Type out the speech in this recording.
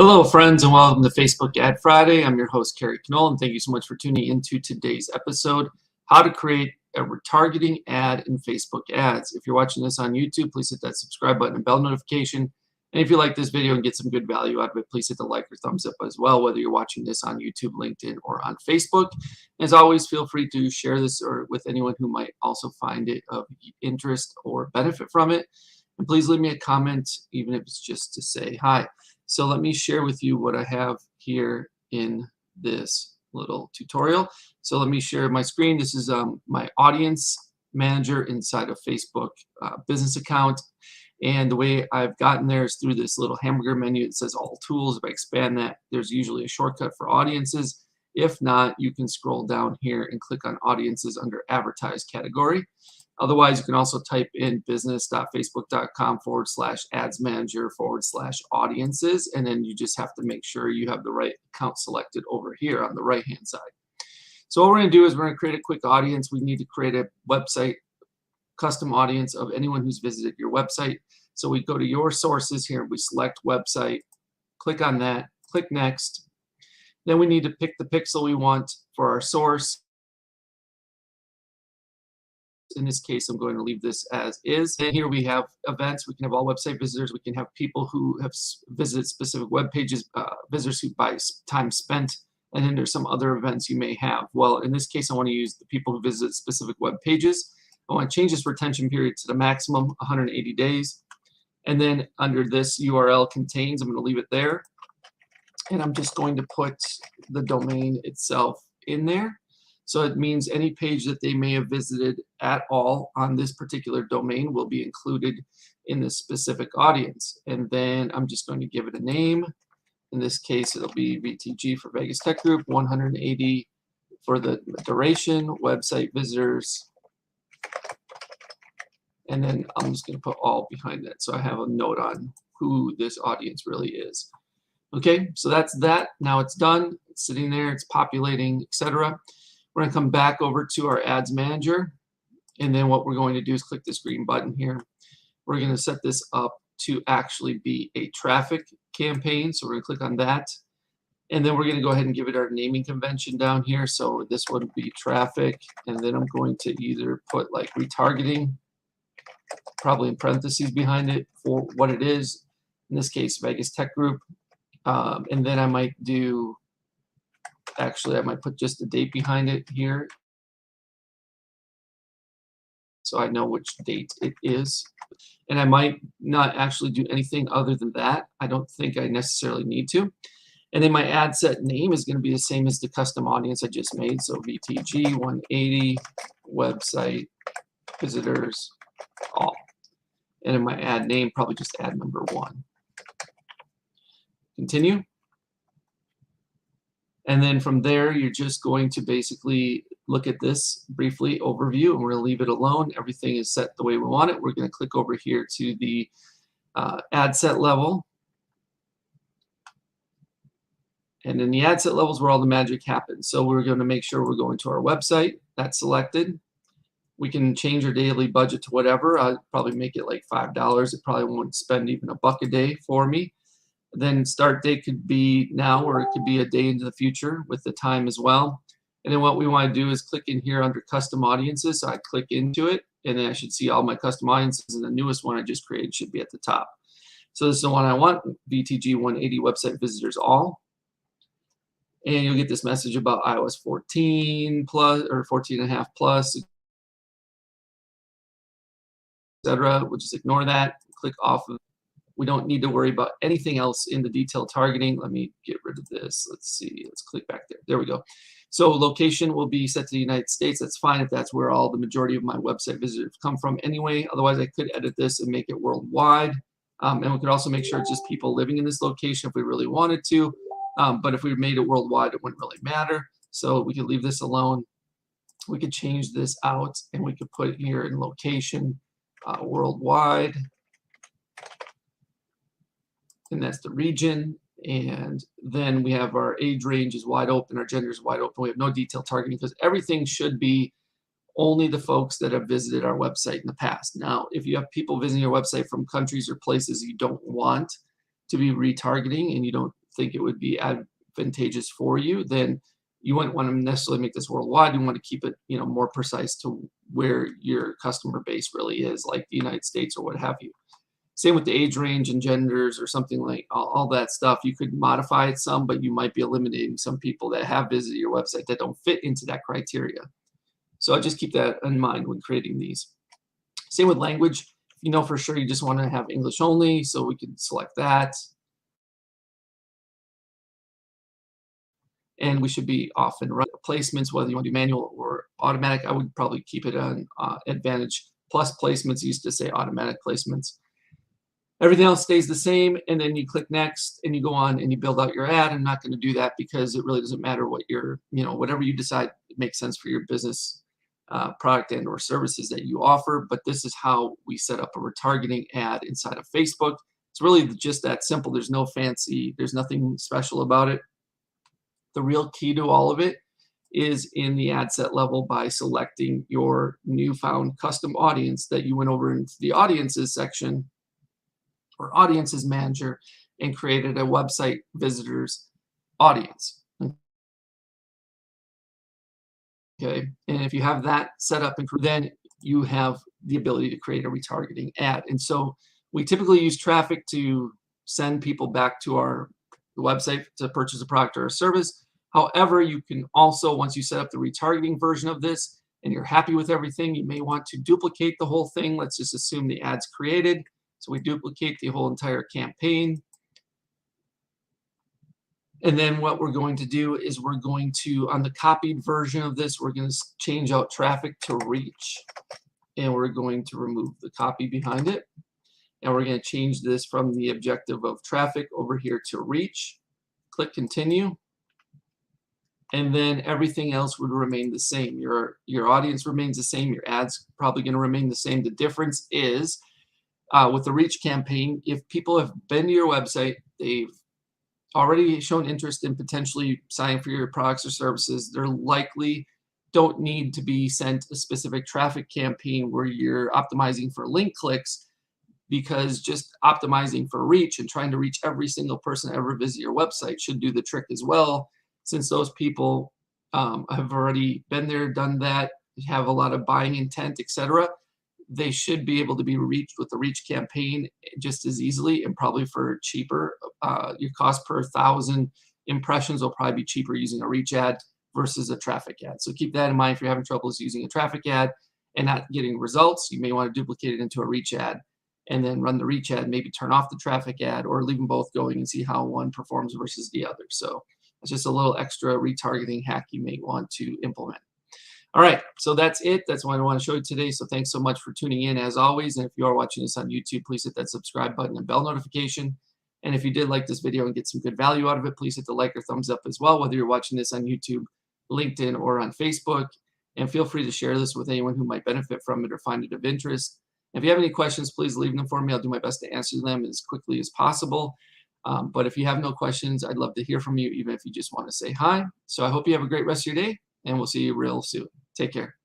Hello, friends, and welcome to Facebook Ad Friday. I'm your host, Kerry, Knoll, and thank you so much for tuning into today's episode, How to Create a Retargeting Ad in Facebook Ads. If you're watching this on YouTube, please hit that subscribe button and bell notification. And if you like this video and get some good value out of it, please hit the like or thumbs up as well, whether you're watching this on YouTube, LinkedIn, or on Facebook. As always, feel free to share this with anyone who might also find it of interest or benefit from it. And please leave me a comment, even if it's just to say hi. So let me share with you what I have here in this little tutorial. So let me share my screen. This is my audience manager inside of Facebook business account. And the way I've gotten there is through this little hamburger menu. It says all tools. If I expand that, there's usually a shortcut for audiences. If not, you can scroll down here and click on audiences under advertise category. Otherwise, you can also type in business.facebook.com/ads manager/audiences, and then you just have to make sure you have the right account selected over here on the right-hand side. So what we're going to do is we're going to create a quick audience. We need to create a website custom audience of anyone who's visited your website. So we go to your sources here, we select website, click on that, click next. Then we need to pick the pixel we want for our source. In this case, I'm going to leave this as is. And here we have events. We can have all website visitors. We can have people who have visited specific web pages, visitors who by time spent, and then there's some other events you may have. Well, in this case, I want to use the people who visit specific web pages. I want to change this retention period to the maximum 180 days. And then under this URL contains, I'm going to leave it there. And I'm just going to put the domain itself in there. So it means any page that they may have visited at all on this particular domain will be included in this specific audience. And then I'm just going to give it a name. In this case, it'll be VTG for Vegas Tech Group, 180 for the duration, website visitors. And then I'm just going to put all behind that. So I have a note on who this audience really is. Okay, so that's that. Now it's done. It's sitting there. It's populating, etc. We're going to come back over to our ads manager, and then what we're going to do is click this green button here. We're going to set this up to actually be a traffic campaign, so we're going to click on that, and then we're going to go ahead and give it our naming convention down here. So this would be traffic, and then I'm going to either put like retargeting, probably in parentheses behind it for what it is, in this case Vegas Tech Group, and then I might do, actually, I might put just the date behind it here so I know which date it is. And I might not actually do anything other than that. I don't think I necessarily need to. And then my ad set name is going to be the same as the custom audience I just made. So VTG 180 website visitors all. And in my ad name, probably just ad number 1. Continue. And then from there, you're just going to basically look at this briefly overview, and we're going to leave it alone. Everything is set the way we want it. We're going to click over here to the ad set level. And in the ad set level is where all the magic happens. So we're going to make sure we're going to our website. That's selected. We can change our daily budget to whatever. I'd probably make it like $5. It probably won't spend even $1 a day for me. Then start date could be now, or it could be a day into the future with the time as well. And then what we want to do is click in here under custom audiences. So I click into it, and then I should see all my custom audiences, and the newest one I just created should be at the top. So this is the one I want, VTG 180 website visitors all. And you'll get this message about iOS 14 plus or 14.5 plus, etc. We'll just ignore that, click off of. We don't need to worry about anything else in the detailed targeting. Let me get rid of this. Let's see. Let's click back there. There we go. So location will be set to the United States. That's fine if that's where all the majority of my website visitors come from anyway. Otherwise, I could edit this and make it worldwide. And we could also make sure it's just people living in this location if we really wanted to. But if we made it worldwide, it wouldn't really matter. So we could leave this alone. We could change this out, and we could put it here in location worldwide. And that's the region. And then we have our age range is wide open, our gender is wide open. We have no detailed targeting because everything should be only the folks that have visited our website in the past. Now, if you have people visiting your website from countries or places you don't want to be retargeting and you don't think it would be advantageous for you, then you wouldn't want to necessarily make this worldwide. You want to keep it, more precise to where your customer base really is, like the United States or what have you. Same with the age range and genders or something like all that stuff. You could modify it some, but you might be eliminating some people that have visited your website that don't fit into that criteria. So I just keep that in mind when creating these. Same with language. If you know for sure you just want to have English only, so we can select that. And we should be off and running. Placements, whether you want to do manual or automatic, I would probably keep it on Advantage Plus placements. Used to say automatic placements. Everything else stays the same, and then you click next and you go on and you build out your ad. I'm not going to do that because it really doesn't matter what your, whatever you decide makes sense for your business product and or services that you offer. But this is how we set up a retargeting ad inside of Facebook. It's really just that simple. There's no fancy, there's nothing special about it. The real key to all of it is in the ad set level by selecting your newfound custom audience that you went over into the audiences section or audiences manager and created a website visitors audience. Okay, and if you have that set up, then you have the ability to create a retargeting ad. And so we typically use traffic to send people back to our website to purchase a product or a service. However, you can also, once you set up the retargeting version of this and you're happy with everything, you may want to duplicate the whole thing. Let's just assume the ad's created. So we duplicate the whole entire campaign. And then what we're going to do is we're going to, on the copied version of this, we're going to change out traffic to reach. And we're going to remove the copy behind it. And we're going to change this from the objective of traffic over here to reach. Click continue. And then everything else would remain the same. Your audience remains the same. Your ad's probably going to remain the same. The difference is with the reach campaign, if people have been to your website, they've already shown interest in potentially signing for your products or services, they're likely don't need to be sent a specific traffic campaign where you're optimizing for link clicks, because just optimizing for reach and trying to reach every single person that ever visit your website should do the trick as well, since those people have already been there, done that, have a lot of buying intent, etc. They should be able to be reached with the reach campaign just as easily and probably for cheaper. Your cost per 1,000 impressions will probably be cheaper using a reach ad versus a traffic ad. So keep that in mind if you're having troubles using a traffic ad and not getting results. You may want to duplicate it into a reach ad and then run the reach ad, maybe turn off the traffic ad or leave them both going and see how one performs versus the other. So it's just a little extra retargeting hack you may want to implement. All right, so that's it. That's what I want to show you today. So thanks so much for tuning in as always. And if you are watching this on YouTube, please hit that subscribe button and bell notification. And if you did like this video and get some good value out of it, please hit the like or thumbs up as well, whether you're watching this on YouTube, LinkedIn, or on Facebook. And feel free to share this with anyone who might benefit from it or find it of interest. If you have any questions, please leave them for me. I'll do my best to answer them as quickly as possible. But if you have no questions, I'd love to hear from you, even if you just want to say hi. So I hope you have a great rest of your day, and we'll see you real soon. Take care.